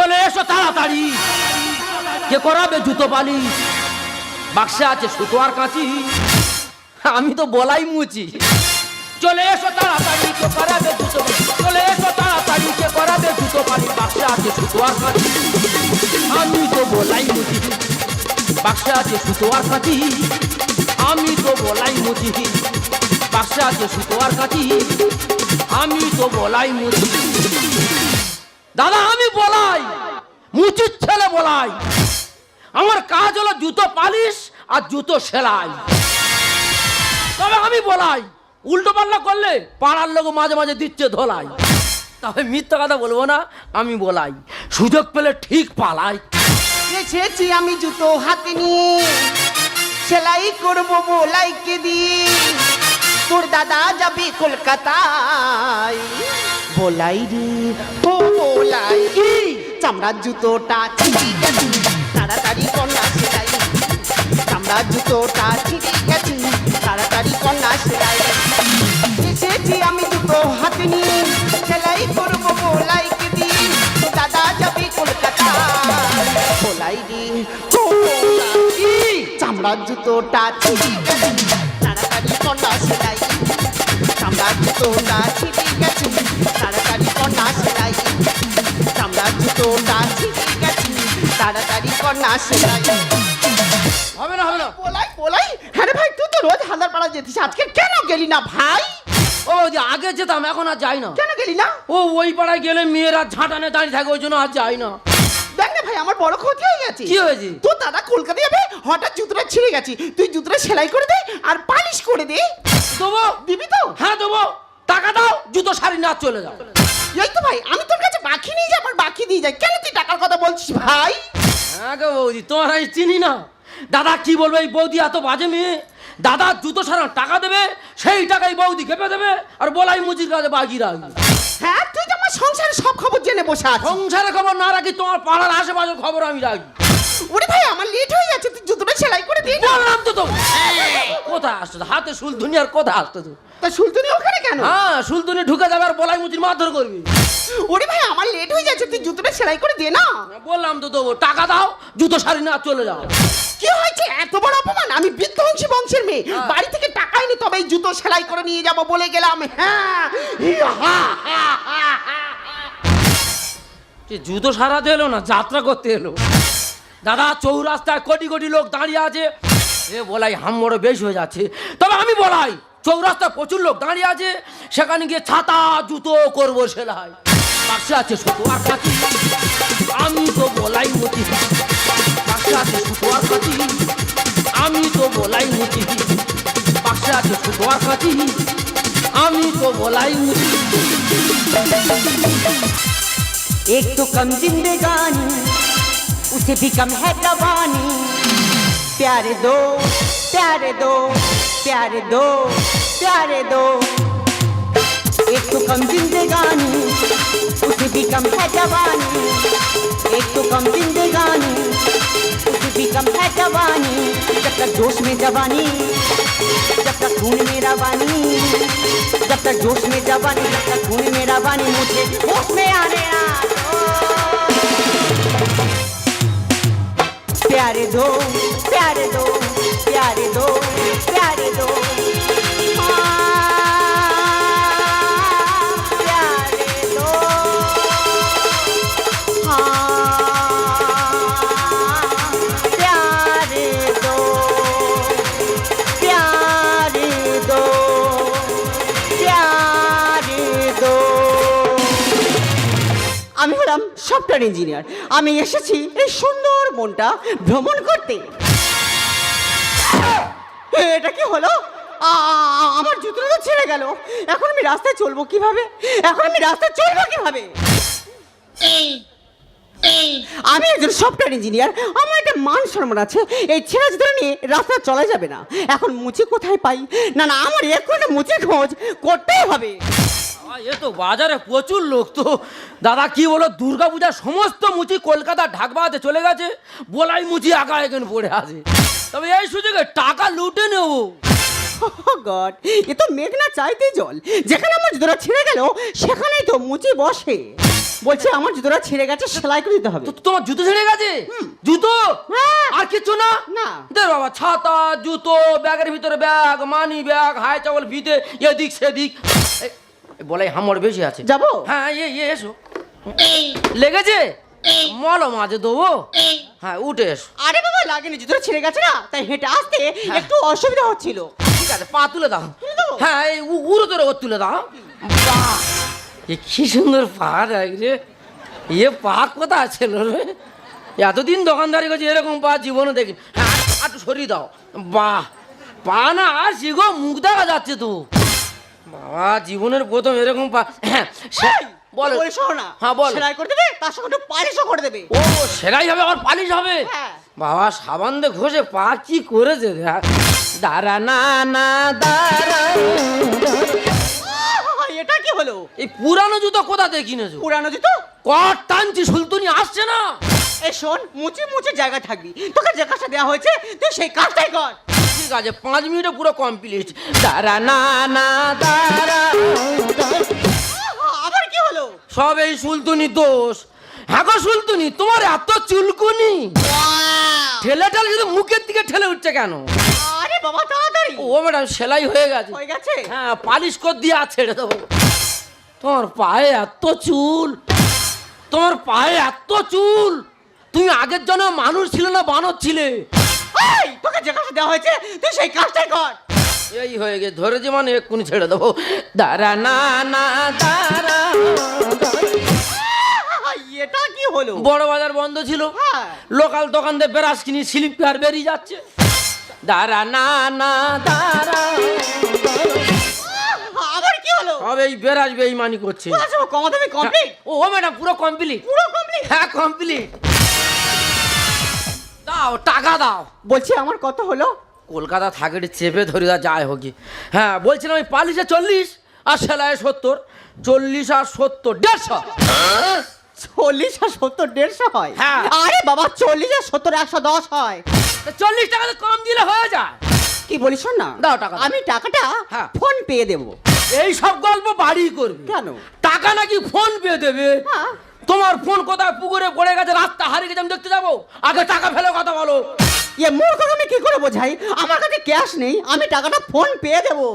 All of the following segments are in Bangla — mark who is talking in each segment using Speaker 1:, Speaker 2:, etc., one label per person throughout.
Speaker 1: চলে এসো তাড়াতাড়ি, কে করাবে জুতো পালিশ, বাক্সে আছে সুতো আর কাঁচি, আমি তো বলাই মুচি। চলে এসো তাড়াতাড়ি, কে করাবে জুতো পালিশ, চলে এসো তাড়াতাড়ি, কে করাবে জুতো পালিশ, বাক্সে আছে সুতো আর কাঁচি, আমি তো বলাই মুচি, বাক্সে আছে সুতো আর কাঁচি, আমি তো বলাই মুচি, বাক্সে আছে সুতো আর কাঁচি, আমি তো বলাই মুচি। দাদা আমি বলাই, মুচির ছেলে বলাই, আমার কাজ হলো জুতো পালিশ আর জুতো সেলাই। তবে আমি বলাই, উল্টো পাল্লা করলে পাড়ার লোক মাঝে মাঝে দিচ্ছে ধোলাই। তবে মিথ্যা কথা বলবো না, আমি বলাই, সুযোগ পেলে ঠিক পালাই।
Speaker 2: এসেছি আমি জুতো হাতে নিয়ে, সেলাই করবো বলাইকে দিয়ে, তোর দাদা যাবে কলকাতায়, বলাই রে ও বলাই, চামড়ার জুতোটা ছিঁড়ে গেছে, তাড়াতাড়ি কন্যা সেলাই, চামড়ার জুতোটা ছিঁড়ে গেছে, তাড়াতাড়ি কন্যা সেলাই। এসেছি আমি জুতো হাতে নিয়ে, সেলাই করবো বলাইকে দিয়ে, তোর দাদা যাবে কলকাতায়, বলাই রে ও বলাই, চামড়ার জুতোটা ছিঁড়ে গেছে, তাড়াতাড়ি কন্যা সেলাই, চামড়ার জুতোটা ছিঁড়ে গেছে, তাড়াতাড়ি কন্যা সেলাই, চামড়ার জুতোটা ছিঁড়ে গেছে, তাড়াতাড়ি কন্যা সেলাই।
Speaker 1: হবে না হবে না।
Speaker 2: বলাই বলাই, হ্যাঁ রে ভাই, তুই তো রোজ হালদার পাড়া যেতিস, আজকে কেন গেলি না ভাই?
Speaker 1: ও যে আগে যেতাম, এখন আর যাই না।
Speaker 2: কেন গেলি না?
Speaker 1: ও ওই পাড়ায় গেলে মেয়েরা ঝাঁটানে দাঁড়িয়ে থাকে, ওই জন্য আর যাই না।
Speaker 2: দেখ না ভাই, আমার বড় ক্ষতি হয়ে গেছে।
Speaker 1: কি হয়েছে?
Speaker 2: তোর দাদা কলকাতা যাবে, হঠাৎ জুতোটা ছিঁড়ে গেছে, তুই জুতোটা সেলাই করে দে আর পালিশ করে দে।
Speaker 1: দেবো?
Speaker 2: দিবি তো?
Speaker 1: হ্যাঁ দেবো, টাকা দাও, জুতো শাড়ি না চলে যাও।
Speaker 2: এই তো ভাই, আমি তোর কাছে বাকি নিয়ে যাই, আমার বাকি দিয়ে যাই, কেন তুই টাকার কথা বলছিস ভাই?
Speaker 1: হ্যাঁ গো বৌদি, তোমার আমি চিনি না। দাদা কি বলবে, এই বৌদি এত বাজে মেয়ে, দাদা জুতো সারার টাকা দেবে, সেই টাকাই বৌদি খেপে দেবে, আর বলাই মুচির কাছে বাকি রাখবে।
Speaker 2: হ্যাঁ, তুই তো আমার সংসারের সব খবর জেনে বসে আছিস।
Speaker 1: সংসারের খবর না রাখি, তোমার পাড়ার আশেপাশের খবর আমি রাখি।
Speaker 2: ওরে ভাই, আমার লেট হয়ে যাচ্ছে, তুই জুতোটা সেলাই করে দে না।
Speaker 1: বললাম তো তো, কোথায় আসতো হাতে সুলতুনি, আর কোথায় আসতো তো?
Speaker 2: তা সুলতুনি ওখানে কেন?
Speaker 1: হ্যাঁ, সুলতুনি ঢুকে যাবে আর বলাই মুচির মারধর করবি।
Speaker 2: ওরে ভাই, আমার লেট হয়ে যাচ্ছে, তুই জুতোটা সেলাই করে দে না।
Speaker 1: বললাম তো দেবো, টাকা দাও, জুতো শাড়ি না চলে যাও।
Speaker 2: কি হয়েছে, এত বড় অপমান? আমি বিধ্বংসী বংশের মেয়ে, বাড়ি থেকে টাকা এনে তবেই জুতো সেলাই করে নিয়ে যাব বলে গেলাম।
Speaker 1: জুতো সারাতে এলো না, যাত্রা করতে এলো। দাদা চৌরাস্তায় কোটি কোটি লোক দাঁড়িয়ে আছে, এ বলাই হাম বড় বেশি হয়ে যাচ্ছে। তবে আমি বলাই, চৌরাস্তায় প্রচুর লোক দাঁড়িয়ে আছে, সেখানে গিয়ে ছাতা জুতো করবো সেলাই, বাক্সে আছে সুতো আর কাঁচি, আমি তো বলাই মুচি, বাক্সে আছে সুতো আর কাঁচি, আমি তো বলাই মুচি, বাক্সে আছে সুতো আর কাঁচি, আমি তো বলাই মুচি।
Speaker 3: एक तो कम जिंदगानी, उसे भी कम है जवानी, प्यारे दो प्यारे दो प्यारे दो प्यारे दो। एक तो कम जिंदगानी, उसे भी कम है जवानी, एक तो कम जिंदगानी, उसे भी कम है जवानी। जब तक जोश में जवानी, जब तक खून मेरा वानी, जब तक जोश में जवानी, जब तक खून मेरा वानी, मुझे होश में आने आ प्यारे दो प्यारे दो प्यारे दो प्यारे दो, प्यारे दो, प्यारे दो, प्यारे दो, प्यारे दो। আমি হলাম সফটওয়্যার ইঞ্জিনিয়ার, আমি এসেছি এই সুন্দর মনটা ভ্রমণ করতে। এটা কি হলো? আমার জুতোটা তো ছিঁড়ে গেল, এখন আমি রাস্তায় চলবো কিভাবে? এখন আমি রাস্তায় চলবো কিভাবে? আমি একজন সফটওয়্যার ইঞ্জিনিয়ার, আমার একটা মান সম্মান আছে, এই ছেঁড়া জুতো নিয়ে রাস্তায় চলা যাবে না। এখন মুচি কোথায় পাই? না না, আমার এখন মুচির খোঁজ করতেই হবে।
Speaker 1: এ তো বাজারে প্রচুর লোক তো। দাদা কি বলো, দুর্গা পূজার সমস্ত মুচি কলকাতা ঢাকবাতে চলে গেছে, বলাই মুচি একা এখানে পড়ে আছে। তবে এই সুযোগে টাকা লুটে নেবো।
Speaker 3: গড, এ তো মেঘ না চাইতে জল, যেখানে আমার জুতোটা ছিঁড়ে গেল সেখানেই তো মুচি বসে। বলছি আমার জুতোটা ছিঁড়ে গেছে, সেলাই করে দিতে হবে।
Speaker 1: তোমার জুতো ছেড়ে গেছে? জুতো
Speaker 3: হ্যাঁ।
Speaker 1: আর কিছু না?
Speaker 3: না।
Speaker 1: দেখ বাবা, ছাতা, জুতো, ব্যাগের ভিতরে ব্যাগ, মানি ব্যাগ, হাই চাওয়াল ভিতে, এদিক সেদিক। বলাই হামড় বেশি আছে।
Speaker 3: যাবো?
Speaker 1: হ্যাঁ, এসো। লেগেছে? মলম আছে দেবো? হ্যাঁ, উঠে এসো।
Speaker 3: আরে বাবা লাগেনি, জুতোটা ছিঁড়ে গেছে না, তাই হেঁটে আসতে একটু অসুবিধা হচ্ছিল।
Speaker 1: ঠিক আছে, পা তুলে দাও।
Speaker 3: দাও?
Speaker 1: হ্যাঁ, এই উড়ো তোরে ওর তুলে দাও। বাহ, এ কি সুন্দর পা দেখ রে। এ পা কোথায় ছিল রে? এতদিন দোকানদারি করছি, এরকম পা জীবনে দেখি। হ্যাঁ, একটু সরিয়ে দাও। বাহ, পা না আর গো, মুখ দেখা যাচ্ছে তো। বাবা, জীবনের প্রথম এরকম পা। হ্যাঁ, বলো।
Speaker 3: বলছো না?
Speaker 1: হ্যাঁ, বলো।
Speaker 3: সেলাই করে দেবে, তার সঙ্গে একটু পালিশও করে দেবে।
Speaker 1: ও, সেলাই হবে আবার পালিশ হবে?
Speaker 3: হ্যাঁ।
Speaker 1: বাবা, সাবান দিয়ে ঘষে পা কি করেছে দেখ। দাঁড়া না না দাঁড়া।
Speaker 3: এটা কি হলো?
Speaker 1: এই পুরানো জুতো কোথা থেকে কিনেছো?
Speaker 3: পুরানো জুতো?
Speaker 1: কট টানছি, সুলতুনি আসছে না।
Speaker 3: এই শোন, মুচি মুচি জায়গা থাকবি, তোকে যে কাজটা দেওয়া হয়েছে তুই সেই কাজটাই কর।
Speaker 1: ঠিক আছে, 5 মিনিটে পুরো কমপ্লিট। দাঁড়া না না দাঁড়া।
Speaker 3: আবার কি হলো?
Speaker 1: সব এই সুলতুনি দোষ। হ্যাঁ গো সুলতুনি, তোমার এত চুলকুনি, ঠেলে ঠেলে যদি মুখের দিকে ঠেলে উঠছে কেন?
Speaker 3: আরে বাবা তাড়াতাড়ি।
Speaker 1: ও ম্যাডাম, সেলাই হয়ে গেছে।
Speaker 3: হয়ে গেছে?
Speaker 1: হ্যাঁ, পালিশ করে দিয়ে আর ছেড়ে দেবো। তোমার পায়ে এত চুল, তোমার পায়ে এত চুল। তুমি আগের জন্য মানুষ ছিল না বানর ছিলে?
Speaker 3: এই, তোকে যে কাজটা দেওয়া হয়েছে তুই সেই কাজটাই কর।
Speaker 1: এই হয়ে গেছে, ধরেছি মানে এক্ষুনি ছেড়ে দেবো। দাঁড়া না না দাঁড়া।
Speaker 3: এটা কি হলো?
Speaker 1: বড় বাজার বন্ধ ছিল,
Speaker 3: হ্যাঁ।
Speaker 1: লোকাল দোকান দিয়ে বেরাস কিনি, স্লিপ পেয়ার বেরিয়ে যাচ্ছে। দাঁড়া না না দাঁড়া।
Speaker 3: আবার কি হলো?
Speaker 1: সব এই বেরাস বেইমানি করছে।
Speaker 3: আচ্ছা, কমা দেবে কমপ্লিট?
Speaker 1: ও ম্যাডাম, পুরো কমপ্লিট।
Speaker 3: পুরো কমপ্লিট?
Speaker 1: হ্যাঁ, কমপ্লিট। দাও, টাকা দাও।
Speaker 3: বলছি আমার কত হলো?
Speaker 1: কলকাতা থাকে চেপে ধরে যায় হোকি। হ্যাঁ, বলছিলাম ওই পালিশে 40 আর সেলাইয়ে 70। 40 আর 70 150।
Speaker 3: 40 আর 70 150 হয়?
Speaker 1: হ্যাঁ।
Speaker 3: আরে বাবা, 40 আর 70 110 হয়।
Speaker 1: 40 টাকা তো কম দিলে হয়ে যায়।
Speaker 3: কি বলিস শোন না,
Speaker 1: দাও টাকা।
Speaker 3: আমি টাকাটা
Speaker 1: হ্যাঁ।
Speaker 3: ফোন পেয়ে দেবো।
Speaker 1: এই সব গল্প বাড়ি করবে
Speaker 3: কেন?
Speaker 1: টাকা নাকি ফোন পেয়ে দেবে?
Speaker 3: হ্যাঁ।
Speaker 1: তোমার ফোন কোথায় পুকুরে পড়ে গেছে, রাস্তা হারিয়ে গেছে, আমি দেখতে যাবো? আগে টাকা ফেলে কথা বলো।
Speaker 3: এ মূর্খ আমি কি করে বোঝাই? আমার কাছে ক্যাশ নেই, আমি টাকাটা ফোন পেয়ে দেবো।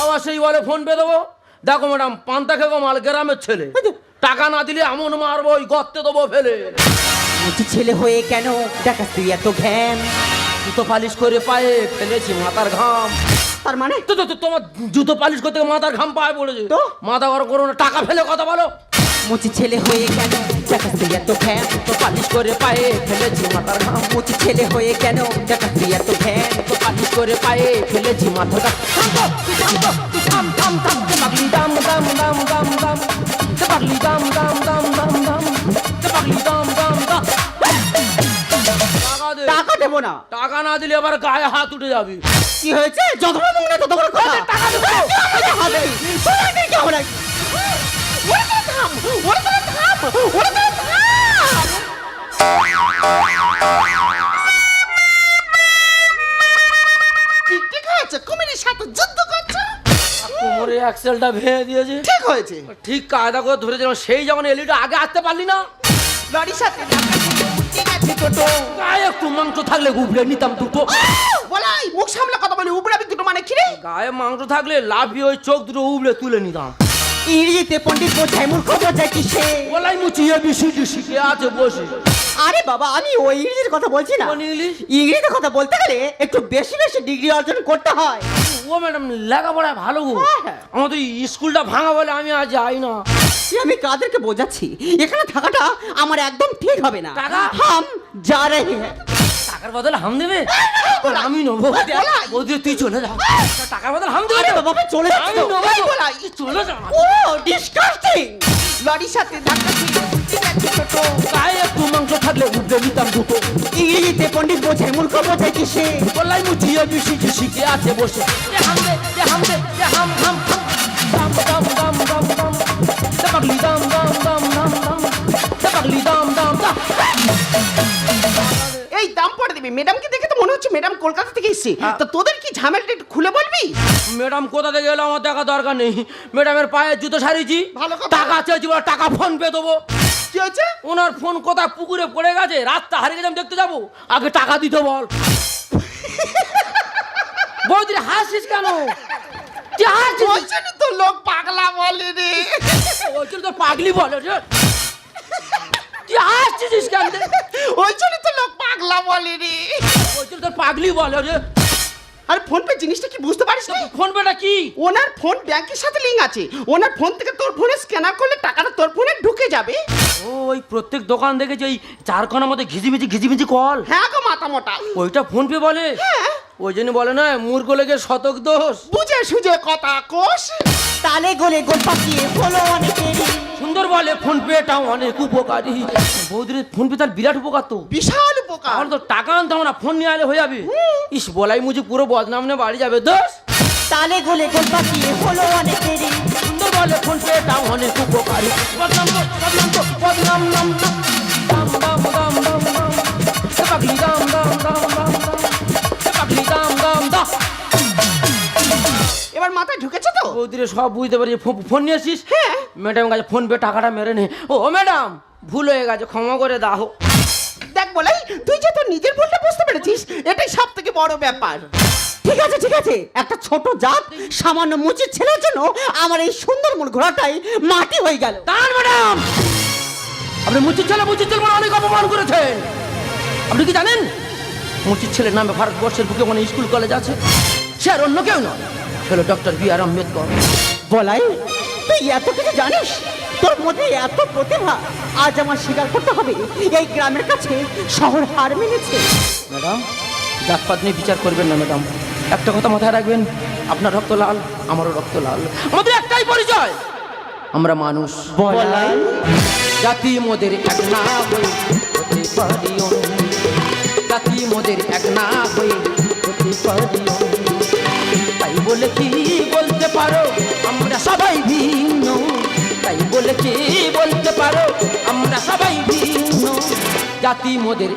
Speaker 1: আবার সেই বলে ফোন পেয়ে দেবো। দেখো ম্যাডাম, পান্তা খেগো মাল, গ্রামের ছেলে। টাকা না দিলে এমন মারবো, ওই গর্তে দেবো ফেলে।
Speaker 3: বলছি ছেলে হয়ে কেন দেখাস তুই এত ঘ্যাম?
Speaker 1: জুতো পালিশ করে পায়ে ফেলেছি মাথার ঘাম।
Speaker 3: তার মানে?
Speaker 1: তো তোমার জুতো পালিশ করতে গিয়ে মাথার ঘাম পায়ে পড়েছে
Speaker 3: তো?
Speaker 1: মাথা গরম করো না, টাকা ফেলে কথা বলো।
Speaker 3: মুচি ছেলে হয়ে কেন দেখাস তুই এত ঘ্যাম?
Speaker 1: জুতো পালিশ করে পায়ে ফেলেছি মাথার ঘাম।
Speaker 3: মুচি ছেলে হয়ে কেন দেখাস তুই এত ঘ্যাম?
Speaker 1: জুতো পালিশ করে পায়ে ফেলেছি মাথার ঘাম। থাম পাগলি দাম দাম দাম দাম দাম, পাগলি দাম দাম দাম দাম দাম, পাগলি দাম দাম দাম। টাকা দে।
Speaker 3: টাকা দেবো না।
Speaker 1: টাকা না দিলে আবার গায়ে হাত উঠে যাবি।
Speaker 3: কি হয়েছে? যত বড় মুখ না তত বড় কথা।
Speaker 1: টাকা দেবো।
Speaker 3: হবে সোনাকে কি হবে? ওরে তো থাম, ওরে তো থাম, ওরে তো থাম।
Speaker 2: ঠিক হয়েছে, কুমিরের সাথে যুদ্ধ করছো।
Speaker 1: কোমরে অ্যাক্সেলটা ভেঙে দিয়েছে।
Speaker 2: ঠিক হয়েছে।
Speaker 1: ঠিক কায়দা করে ধরেছিলাম, সেই যখন এলিটা আগে আসতে পারলি না।
Speaker 2: লরির সাথে ধাক্কা খেয়ে উঠে গেছে টোটো।
Speaker 1: গায়ে একটু মাংস থাকলে গুবলে নিতাম দুটো।
Speaker 2: বলাই, মুখ সামলে কথা বলি, উপরাবি দুটো মানে কি রে?
Speaker 1: গায়ে মাংস থাকলে লাফিয়ে ওই চোখ দুটো উবলে তুলে নিতাম।
Speaker 3: ইংরেজিতে পণ্ডিত বোঝায়, মূর্খ বোঝায় কিসে?
Speaker 1: বলাই মুচিয়ে বিশুটি শিখে আছে বসে।
Speaker 3: আরে বাবা, আমি ওই ইংরেজির কথা বলছি না।
Speaker 1: কোন ইংলিশ?
Speaker 3: ইংরেজিতে কথা বলতে গেলে একটু বেশি বেশি ডিগ্রি অর্জন করতে হয়।
Speaker 1: ও ম্যাডাম, লেখাপড়ায় ভালো গো।
Speaker 3: হ্যাঁ।
Speaker 1: আমাদের স্কুলটা ভাঙা বলে আমি আজ যাই না।
Speaker 3: আমি কাদেরকে বোঝাচ্ছি এখানে থাকাটা আমার একদম ঠিক হবে না।
Speaker 1: টাকা?
Speaker 3: হাম যা রহে হ্যাঁ।
Speaker 1: টাকার বদলে হাম দেবে? আর আমি নেবো। বৌদি তুই চলে যা, টাকার বদলে হাম দেবে।
Speaker 3: আরে বাবা চলে
Speaker 1: আমি
Speaker 3: যাচ্ছে তো।
Speaker 1: নেবো।
Speaker 2: বলাই,
Speaker 1: চলে যা।
Speaker 3: ও ডিসকাস্টিং।
Speaker 2: লরির সাথে ধাক্কা খেয়ে উঠে গেছে টোটো।
Speaker 1: গায়ে একটু মাংস থাকলে উবলে নিতাম দুটো।
Speaker 3: ইংরেজিতে পণ্ডিত বোঝায়, মূর্খ বোঝায় কিসে?
Speaker 1: বলাই মুচিয়ে বিশুটি শিখে আছে বসে। এ হাম দে, এ হাম দে, এ হাম হাম হাম। দাম দাম দাম দাম দাম, পাগলি দাম দাম দাম দাম দাম, পাগলি দাম দাম দাম।
Speaker 2: এই দাম পড়ে দিবি। ম্যাডামকে দেখে তো মনে হচ্ছে ম্যাডাম কলকাতা থেকে এসেছে। তা তোদের কি ঝামেলাটা একটু খুলে বলবি?
Speaker 1: ম্যাডাম কোথা থেকে এলো আমার দেখা দরকার নেই। ম্যাডামের পায়ে জুতো সারিয়েছি,
Speaker 2: ভালো কথা।
Speaker 1: টাকা চেয়েছি, বলে টাকা ফোন পে দেবো।
Speaker 2: কি হয়েছে?
Speaker 1: ওনার ফোন কোথায় পুকুরে পড়ে গেছে, রাতটা হারিয়ে গেছে, আমি দেখতে যাবো, আগে টাকা দিতে বল। বৌদি হাসিস কেন? তুই হাসিস?
Speaker 2: ওই জন্য তো লোক পাগলা বলে রে।
Speaker 1: ওই জন্য তো পাগলি বলে রে। তুই হাসছিস কেন রে?
Speaker 2: ওই জন্য তো লোক পাগলা বলে রে।
Speaker 1: ওই জন্য তো পাগলি বলে রে।
Speaker 2: আর ফোন পে জিনিসটা কি বুঝতে পারিস না?
Speaker 1: ফোন পেটা কি?
Speaker 2: ওনার ফোন ব্যাংকের সাথে লিংক আছে, ওনার ফোন থেকে তোর ফোনে স্ক্যানার করলে টাকাটা তোর ফোনে ঢুকে যাবে।
Speaker 1: ও ওই প্রত্যেক দোকান দেখেছি ওই চারখানার মধ্যে ঘিজিমিজি কল,
Speaker 2: হ্যাঁ গো মাথা মোটা।
Speaker 1: ওইটা ফোন পে বলে।
Speaker 2: হ্যাঁ
Speaker 1: ওই জন্য বলে না মূর্খ লেগে শতক দোষ।
Speaker 2: বুঝে সুঝে কথা কোষ।
Speaker 3: তালে গোলে গোল পাকিয়ে হলো অনেকেরই।
Speaker 1: সুন্দর বলে ফোন পেটাও অনেক উপকারী। বৌদির ফোন পে তার বিরাট উপকার তো।
Speaker 2: বিশাল উপকার।
Speaker 1: আমার তো টাকা আনতে হবে না, ফোন নিয়ে আলে হয়ে যাবে। ইস বলাই মুঝে পুরো বদনাম নিয়ে বাড়ি যাবে দোষ।
Speaker 3: তালে গোলে গোল পাকিয়ে হলো অনেকেরই।
Speaker 1: সুন্দর বলে ফোন পেটাও অনেক উপকারী। বদনাম তো বদনাম তো বদনাম নাম নাম দাম দাম দাম দাম দাম সে পাগলি দাম দাম দাম দাম দাম সে পাগলি দাম দাম দাম।
Speaker 2: এবার মাথায় ঢুকেছে তো?
Speaker 1: বৌদিরে সব বুঝতে পারি। ফোন নিয়ে আসিস?
Speaker 2: হ্যাঁ।
Speaker 1: ম্যাডাম কাছে ফোন পে টাকাটা মেরে নে। ও ম্যাডাম ভুল হয়ে গেছে, ক্ষমা করে দাও।
Speaker 2: দেখ বলাই, তুই যে তোর নিজের ভুলটা বুঝতে পেরেছিস, এটাই সব থেকে বড় ব্যাপার।
Speaker 3: ঠিক আছে ঠিক আছে, একটা ছোট জাত সামান্য মুচির ছেলের জন্য আমার এই সুন্দর মন ঘোড়াটাই মাটি হয়ে গেল।
Speaker 1: দাঁড়ান ম্যাডাম, আপনি মুচির ছেলে বলে অনেক অপমান করেছেন। আপনি কি জানেন মুচির ছেলের নামে ভারতবর্ষের বুকে অনেক স্কুল কলেজ আছে? সে আর অন্য কেউ নয়, ছিল ডক্টর বি আর আম্বেদকর।
Speaker 3: বলাই তুই এত কিছু জানিস, তোর মধ্যে এত প্রতিভা, আজ আমার স্বীকার করতে হবে এই গ্রামের কাছে শহর হার মেনেছে।
Speaker 1: ম্যাডাম জাতপাত নিয়ে বিচার করবেন না ম্যাডাম, একটা কথা মাথায় রাখবেন, আপনার রক্ত লাল, আমারও রক্ত লাল, আমাদের একটাই পরিচয়, আমরা মানুষ।
Speaker 3: বলাই
Speaker 1: জাতি মোদের এক না হয়ে হতে পারি অন্য, জাতি মোদের এক না হয়ে হতে পারি অন্য। তাই বলে কি বলতে পারো আমরা সবাই ভিন্ন, তাই বলে কি বলতে পারো আমরা সবাই ভিন্ন, জাতি মোদের